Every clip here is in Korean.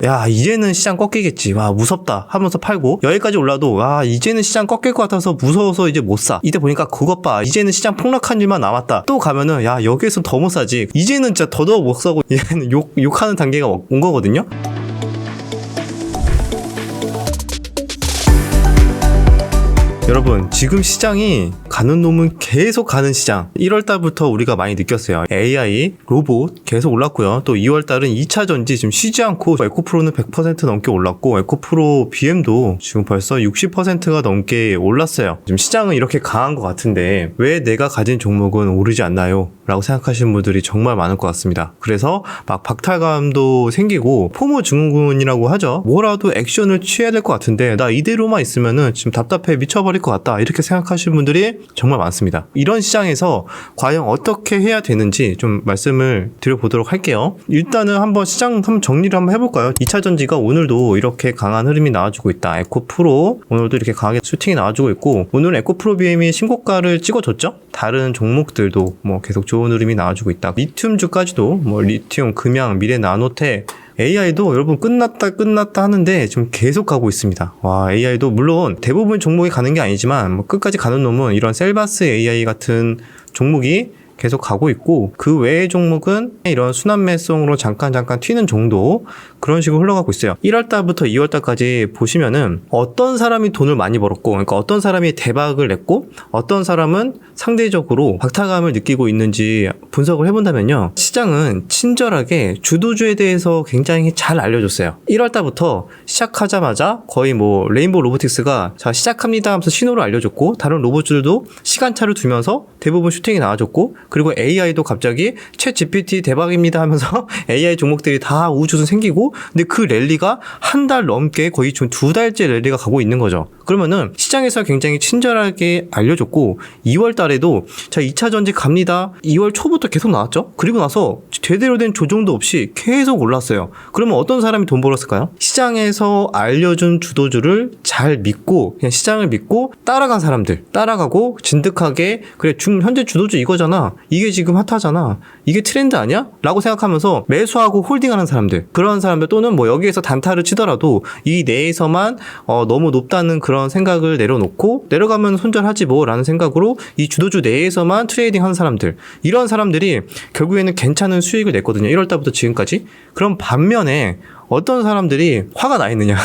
야, 이제는 시장 꺾이겠지. 와, 무섭다 하면서 팔고, 여기까지 올라도 와, 이제는 시장 꺾일 것 같아서 무서워서 이제 못 사. 이때 보니까 그것 봐, 이제는 시장 폭락한 일만 남았다. 또 가면은 야, 여기에서 더 못 사지. 이제는 진짜 더더욱 못 사고 얘는 욕하는 단계가 온 거거든요. 여러분, 지금 시장이 가는 놈은 계속 가는 시장. 1월달부터 우리가 많이 느꼈어요. AI, 로봇 계속 올랐고요. 또 2월달은 2차 전지 지금 쉬지 않고 에코프로는 100% 넘게 올랐고, 에코프로 BM도 지금 벌써 60%가 넘게 올랐어요. 지금 시장은 이렇게 강한 것 같은데 왜 내가 가진 종목은 오르지 않나요? 라고 생각하시는 분들이 정말 많을 것 같습니다. 그래서 막 박탈감도 생기고 포모 증후군이라고 하죠. 뭐라도 액션을 취해야 될 것 같은데 나 이대로만 있으면은 지금 답답해 미쳐버릴 것 같다, 이렇게 생각하시는 분들이 정말 많습니다. 이런 시장에서 과연 어떻게 해야 되는지 좀 말씀을 드려보도록 할게요. 일단은 한번 시장 한번 정리를 한번 해볼까요? 2차 전지가 오늘도 이렇게 강한 흐름이 나와주고 있다. 에코프로 오늘도 이렇게 강하게 슈팅이 나와주고 있고, 오늘 에코프로 BM이 신고가를 찍어줬죠. 다른 종목들도 뭐 계속 좋은 흐름이 나와주고 있다. 리튬주까지도 뭐 리튬, 금양, 미래 나노텍, AI도 여러분 끝났다 하는데 지금 계속 가고 있습니다. 와, AI도 물론 대부분 종목이 가는 게 아니지만 뭐 끝까지 가는 놈은 이런 셀바스 AI 같은 종목이 계속 가고 있고, 그 외의 종목은 이런 순환매송으로 잠깐 튀는 정도, 그런 식으로 흘러가고 있어요. 1월달부터 2월달까지 보시면은 어떤 사람이 돈을 많이 벌었고, 그러니까 어떤 사람이 대박을 냈고 어떤 사람은 상대적으로 박탈감을 느끼고 있는지 분석을 해본다면요, 시장은 친절하게 주도주에 대해서 굉장히 잘 알려줬어요. 1월달부터 시작하자마자 거의 뭐 레인보우 로보틱스가 자 시작합니다 하면서 신호를 알려줬고, 다른 로봇들도 시간차를 두면서 대부분 슈팅이 나와줬고, 그리고 AI도 갑자기 챗 GPT 대박입니다 하면서 AI 종목들이 다 우주선 생기고, 근데 그 랠리가 한 달 넘게 거의 좀 2달째 랠리가 가고 있는 거죠. 그러면은 시장에서 굉장히 친절하게 알려줬고, 2월 달에도 자 2차 전지 갑니다. 2월 초부터 계속 나왔죠. 그리고 나서 제대로 된 조정도 없이 계속 올랐어요. 그러면 어떤 사람이 돈 벌었을까요? 시장에서 알려준 주도주를 잘 믿고, 그냥 시장을 믿고 따라간 사람들, 따라가고 진득하게 그래 현재 주도주 이거잖아, 이게 지금 핫하잖아, 이게 트렌드 아니야? 라고 생각하면서 매수하고 홀딩하는 사람들, 그런 사람들, 또는 뭐 여기에서 단타를 치더라도 이 내에서만 너무 높다는 그런 생각을 내려놓고 내려가면 손절하지 뭐 라는 생각으로 이 주도주 내에서만 트레이딩 하는 사람들, 이런 사람들이 결국에는 괜찮은 수익을 냈거든요. 1월달부터 지금까지. 그럼 반면에 어떤 사람들이 화가 나 있느냐?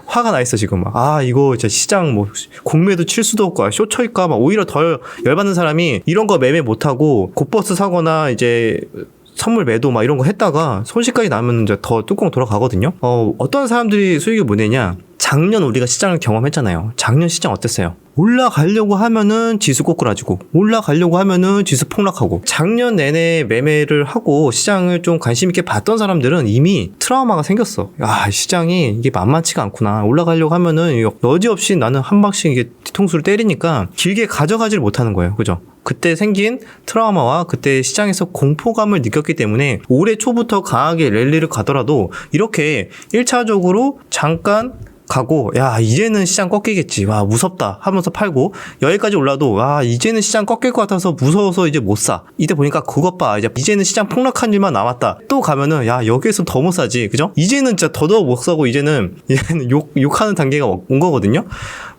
화가 나 있어 지금. 아, 이거 진짜 시장 뭐 공매도 칠 수도 없고 쇼처일까? 막 오히려 더 열받는 사람이 이런 거 매매 못하고 곧버스 사거나 이제 선물 매도 막 이런 거 했다가 손실까지 나면 이제 더 뚜껑 돌아가거든요. 어떤 사람들이 수익을 못 내냐? 작년 우리가 시장을 경험했잖아요. 작년 시장 어땠어요? 올라가려고 하면은 지수 꼬꾸라지고, 올라가려고 하면은 지수 폭락하고, 작년 내내 매매를 하고 시장을 좀 관심 있게 봤던 사람들은 이미 트라우마가 생겼어. 야, 시장이 이게 만만치가 않구나. 올라가려고 하면은 여지없이 나는 한 방씩 이게 뒤통수를 때리니까 길게 가져가지를 못하는 거예요. 그죠? 그때 생긴 트라우마와 그때 시장에서 공포감을 느꼈기 때문에 올해 초부터 강하게 랠리를 가더라도 이렇게 1차적으로 잠깐 가고, 야, 이제는 시장 꺾이겠지. 와, 무섭다 하면서 팔고, 여기까지 올라도 와, 이제는 시장 꺾일 것 같아서 무서워서 이제 못 사. 이때 보니까 그것 봐, 이제는 시장 폭락한 일만 남았다. 또 가면은 야, 여기에서 더 못 사지. 그죠? 이제는 진짜 더더욱 못 사고 이제는 욕하는 단계가 온 거거든요.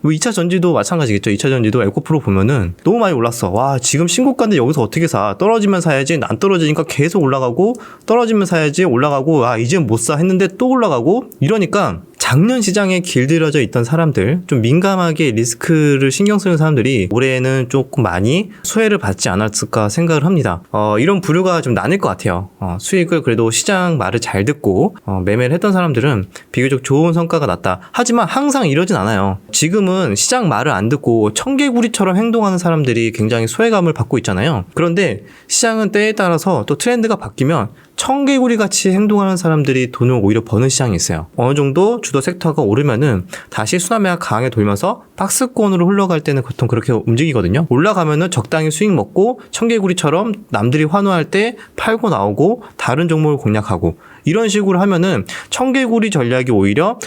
뭐 2차 전지도 마찬가지겠죠. 2차 전지도 에코프로 보면은 너무 많이 올랐어. 와, 지금 신고가인데 여기서 어떻게 사? 떨어지면 사야지. 안 떨어지니까 계속 올라가고, 떨어지면 사야지. 올라가고, 아, 이제는 못 사 했는데 또 올라가고, 이러니까 작년 시장에 길들여져 있던 사람들, 좀 민감하게 리스크를 신경 쓰는 사람들이 올해는 조금 많이 수혜를 받지 않았을까 생각을 합니다. 이런 부류가 좀 나뉠 것 같아요. 수익을 그래도 시장 말을 잘 듣고 매매를 했던 사람들은 비교적 좋은 성과가 났다. 하지만 항상 이러진 않아요. 지금은 시장 말을 안 듣고 청개구리처럼 행동하는 사람들이 굉장히 소외감을 받고 있잖아요. 그런데 시장은 때에 따라서 또 트렌드가 바뀌면 청개구리 같이 행동하는 사람들이 돈을 오히려 버는 시장이 있어요. 어느 정도 주도 섹터가 오르면은 다시 순환매가 강하게 돌면서 박스권으로 흘러갈 때는 보통 그렇게 움직이거든요. 올라가면은 적당히 수익 먹고 청개구리처럼 남들이 환호할 때 팔고 나오고 다른 종목을 공략하고, 이런 식으로 하면은 청개구리 전략이 오히려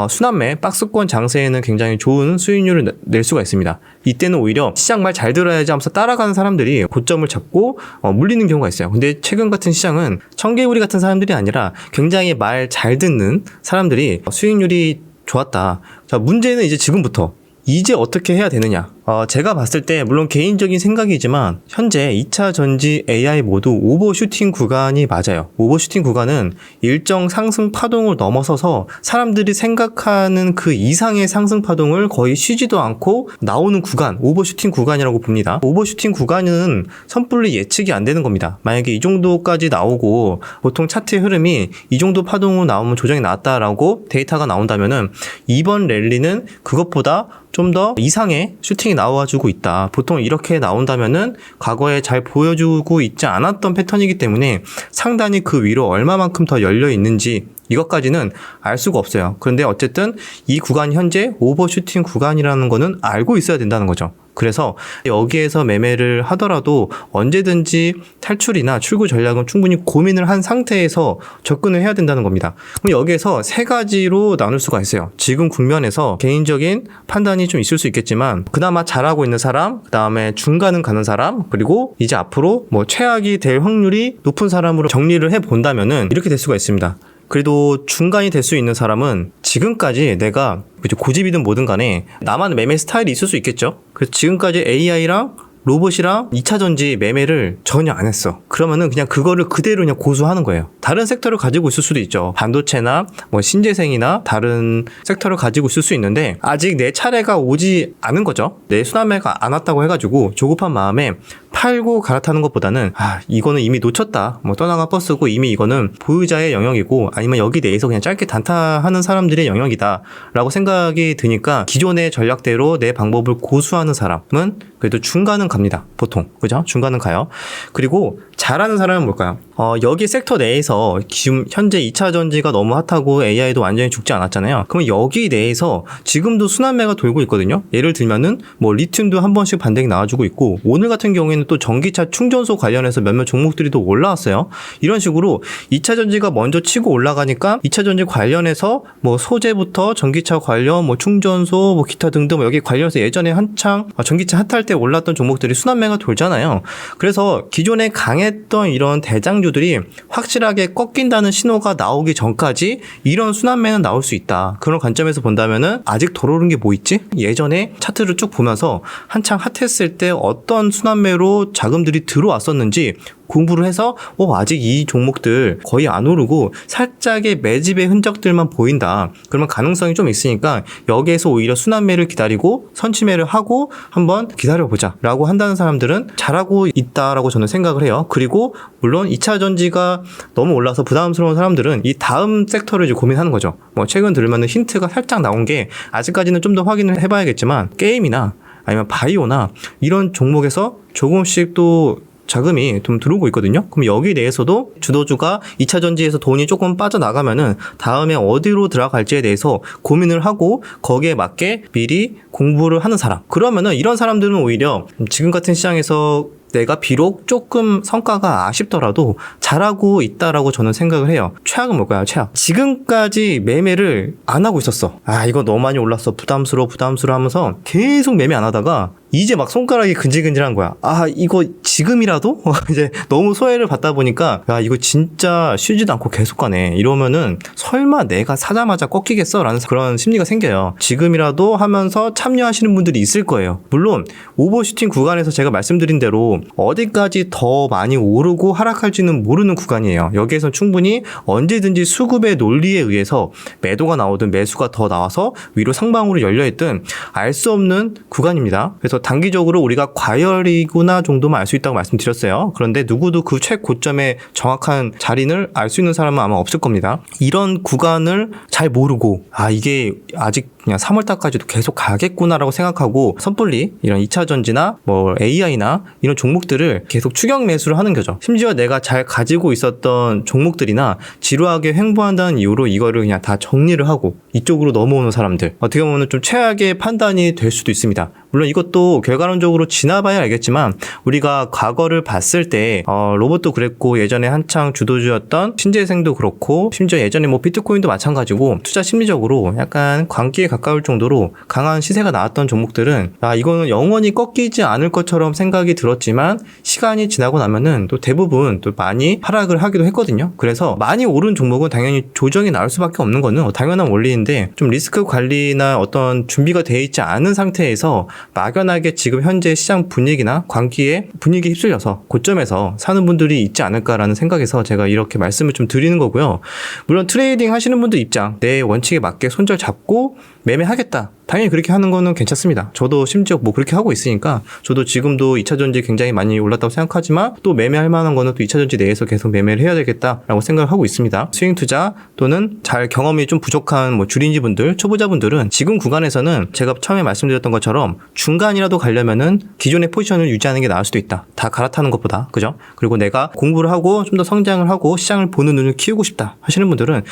순환매 박스권 장세에는 굉장히 좋은 수익률을 낼 수가 있습니다. 이때는 오히려 시장 말 잘 들어야지 하면서 따라가는 사람들이 고점을 잡고 물리는 경우가 있어요. 근데 최근 같은 시장은 청개구리 같은 사람들이 아니라 굉장히 말 잘 듣는 사람들이 수익률이 좋았다. 자, 문제는 이제 지금부터 이제 어떻게 해야 되느냐. 제가 봤을 때 물론 개인적인 생각이지만 현재 2차 전지 AI 모두 오버슈팅 구간이 맞아요. 오버슈팅 구간은 일정 상승 파동을 넘어서서 사람들이 생각하는 그 이상의 상승 파동을 거의 쉬지도 않고 나오는 구간, 오버슈팅 구간이라고 봅니다. 오버슈팅 구간은 섣불리 예측이 안 되는 겁니다. 만약에 이 정도까지 나오고 보통 차트의 흐름이 이 정도 파동으로 나오면 조정이 나왔다라고 데이터가 나온다면은 이번 랠리는 그것보다 좀 더 이상의 슈팅이 나와주고 있다. 보통 이렇게 나온다면은 과거에 잘 보여주고 있지 않았던 패턴이기 때문에 상단이 그 위로 얼마만큼 더 열려 있는지 이것까지는 알 수가 없어요. 그런데 어쨌든 이 구간이 현재 오버슈팅 구간이라는 거는 알고 있어야 된다는 거죠. 그래서 여기에서 매매를 하더라도 언제든지 탈출이나 출구 전략은 충분히 고민을 한 상태에서 접근을 해야 된다는 겁니다. 그럼 여기에서 세 가지로 나눌 수가 있어요. 지금 국면에서 개인적인 판단이 좀 있을 수 있겠지만 그나마 잘하고 있는 사람, 그 다음에 중간은 가는 사람, 그리고 이제 앞으로 뭐 최악이 될 확률이 높은 사람으로 정리를 해본다면은 이렇게 될 수가 있습니다. 그래도 중간이 될 수 있는 사람은 지금까지 내가 고집이든 뭐든 간에 나만의 매매 스타일이 있을 수 있겠죠. 그래서 지금까지 AI랑 로봇이랑 2차 전지 매매를 전혀 안 했어. 그러면은 그냥 그거를 그대로 그냥 고수하는 거예요. 다른 섹터를 가지고 있을 수도 있죠. 반도체나 뭐 신재생이나 다른 섹터를 가지고 있을 수 있는데 아직 내 차례가 오지 않은 거죠. 내 순환매가 안 왔다고 해가지고 조급한 마음에 팔고 갈아타는 것보다는 이거는 이미 놓쳤다. 뭐 떠나가 버스고 이미 이거는 보유자의 영역이고 아니면 여기 내에서 그냥 짧게 단타하는 사람들의 영역이다 라고 생각이 드니까 기존의 전략대로 내 방법을 고수하는 사람은 그래도 중간은 갑니다. 보통. 그죠? 중간은 가요. 그리고 잘하는 사람은 뭘까요? 여기 섹터 내에서 지금 현재 2차 전지가 너무 핫하고 AI도 완전히 죽지 않았잖아요. 그러면 여기 내에서 지금도 순환매가 돌고 있거든요. 예를 들면은 뭐 리튬도 한 번씩 반등이 나와주고 있고 오늘 같은 경우에는 또 전기차 충전소 관련해서 몇몇 종목들이 또 올라왔어요. 이런 식으로 2차 전지가 먼저 치고 올라가니까 2차 전지 관련해서 뭐 소재부터 전기차 관련 뭐 충전소 뭐 기타 등등 여기 관련해서 예전에 한창 전기차 핫할 때 올랐던 종목들이 순환매가 돌잖아요. 그래서 기존에 강했던 이런 대장주들이 확실하게 꺾인다는 신호가 나오기 전까지 이런 순환매는 나올 수 있다. 그런 관점에서 본다면은 아직 덜 오른 게 뭐 있지? 예전에 차트를 쭉 보면서 한창 핫했을 때 어떤 순환매로 자금들이 들어왔었는지 공부를 해서 아직 이 종목들 거의 안 오르고 살짝의 매집의 흔적들만 보인다. 그러면 가능성이 좀 있으니까 여기에서 오히려 순환매를 기다리고 선취매를 하고 한번 기다려보자 라고 한다는 사람들은 잘하고 있다라고 저는 생각을 해요. 그리고 물론 2차 전지가 너무 올라서 부담스러운 사람들은 이 다음 섹터를 이제 고민하는 거죠. 뭐 최근 들으면 힌트가 살짝 나온 게 아직까지는 좀 더 확인을 해봐야겠지만 게임이나 아니면 바이오나 이런 종목에서 조금씩 또 자금이 좀 들어오고 있거든요. 그럼 여기 내에서도 주도주가 2차 전지에서 돈이 조금 빠져나가면은 다음에 어디로 들어갈지에 대해서 고민을 하고 거기에 맞게 미리 공부를 하는 사람. 그러면은 이런 사람들은 오히려 지금 같은 시장에서 내가 비록 조금 성과가 아쉽더라도 잘하고 있다라고 저는 생각을 해요. 최악은 뭘까요? 최악. 지금까지 매매를 안 하고 있었어. 이거 너무 많이 올랐어. 부담스러워 하면서 계속 매매 안 하다가 이제 막 손가락이 근질근질한 거야. 이거 지금이라도? 이제 너무 소외를 받다 보니까 이거 진짜 쉬지도 않고 계속 가네. 이러면은 설마 내가 사자마자 꺾이겠어? 라는 그런 심리가 생겨요. 지금이라도 하면서 참여하시는 분들이 있을 거예요. 물론 오버슈팅 구간에서 제가 말씀드린 대로 어디까지 더 많이 오르고 하락할지는 모르는 구간이에요. 여기에서 충분히 언제든지 수급의 논리에 의해서 매도가 나오든 매수가 더 나와서 위로 상방으로 열려있든 알 수 없는 구간입니다. 그래서 단기적으로 우리가 과열이구나 정도만 알 수 있다고 말씀드렸어요. 그런데 누구도 그 최고점의 정확한 자리를 알 수 있는 사람은 아마 없을 겁니다. 이런 구간을 잘 모르고 이게 아직 그냥 3월달까지도 계속 가겠구나라고 생각하고 섣불리 이런 2차전지나 뭐 AI나 이런 종목들을 계속 추격 매수를 하는 거죠. 심지어 내가 잘 가지고 있었던 종목들이나 지루하게 횡보한다는 이유로 이거를 그냥 다 정리를 하고 이쪽으로 넘어오는 사람들, 어떻게 보면 좀 최악의 판단이 될 수도 있습니다. 물론 이것도 결과론적으로 지나봐야 알겠지만 우리가 과거를 봤을 때 로봇도 그랬고 예전에 한창 주도주였던 신재생도 그렇고 심지어 예전에 뭐 비트코인도 마찬가지고 투자 심리적으로 약간 광기에 가까울 정도로 강한 시세가 나왔던 종목들은 이거는 영원히 꺾이지 않을 것처럼 생각이 들었지만 시간이 지나고 나면은 또 대부분 또 많이 하락을 하기도 했거든요. 그래서 많이 오른 종목은 당연히 조정이 나올 수밖에 없는 거는 당연한 원리인데 좀 리스크 관리나 어떤 준비가 되어 있지 않은 상태에서 막연하게 지금 현재 시장 분위기나 광기에 분위기에 휩쓸려서 고점에서 사는 분들이 있지 않을까라는 생각에서 제가 이렇게 말씀을 좀 드리는 거고요. 물론 트레이딩 하시는 분들 입장, 내 원칙에 맞게 손절 잡고 매매하겠다. 당연히 그렇게 하는 거는 괜찮습니다. 저도 심지어 뭐 그렇게 하고 있으니까 저도 지금도 2차전지 굉장히 많이 올랐다고 생각하지만 또 매매할 만한 거는 또 2차전지 내에서 계속 매매를 해야 되겠다라고 생각을 하고 있습니다. 스윙 투자 또는 잘 경험이 좀 부족한 뭐 주린지분들, 초보자분들은 지금 구간에서는 제가 처음에 말씀드렸던 것처럼 중간이라도 가려면은 기존의 포지션을 유지하는 게 나을 수도 있다. 다 갈아타는 것보다. 그죠? 그리고 내가 공부를 하고 좀 더 성장을 하고 시장을 보는 눈을 키우고 싶다 하시는 분들은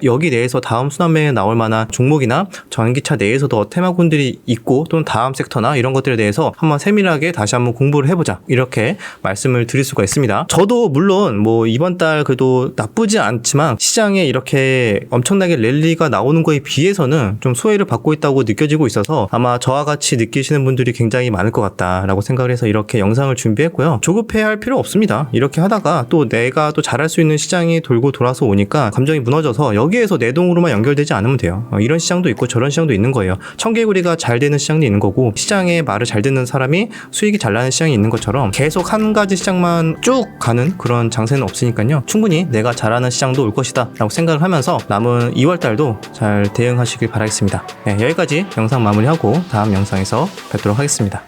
여기 내에서 다음 순환매에 나올 만한 종목이나 전기차 내에서도 테마군들이 있고 또는 다음 섹터나 이런 것들에 대해서 한번 세밀하게 다시 한번 공부를 해보자 이렇게 말씀을 드릴 수가 있습니다. 저도 물론 뭐 이번 달 그래도 나쁘지 않지만 시장에 이렇게 엄청나게 랠리가 나오는 거에 비해서는 좀 소외를 받고 있다고 느껴지고 있어서 아마 저와 같이 느끼시는 분들이 굉장히 많을 것 같다라고 생각을 해서 이렇게 영상을 준비했고요. 조급해할 필요 없습니다. 이렇게 하다가 또 내가 또 잘할 수 있는 시장이 돌고 돌아서 오니까 감정이 무너져서 여기에서 내동으로만 연결되지 않으면 돼요. 이런 시장도 있고 저런 시장도 있는 거예요. 청개구리가 잘 되는 시장도 있는 거고 시장에 말을 잘 듣는 사람이 수익이 잘 나는 시장이 있는 것처럼 계속 한 가지 시장만 쭉 가는 그런 장세는 없으니까요. 충분히 내가 잘하는 시장도 올 것이다 라고 생각을 하면서 남은 2월달도 잘 대응하시길 바라겠습니다. 네, 여기까지 영상 마무리하고 다음 영상에서 뵙도록 하겠습니다.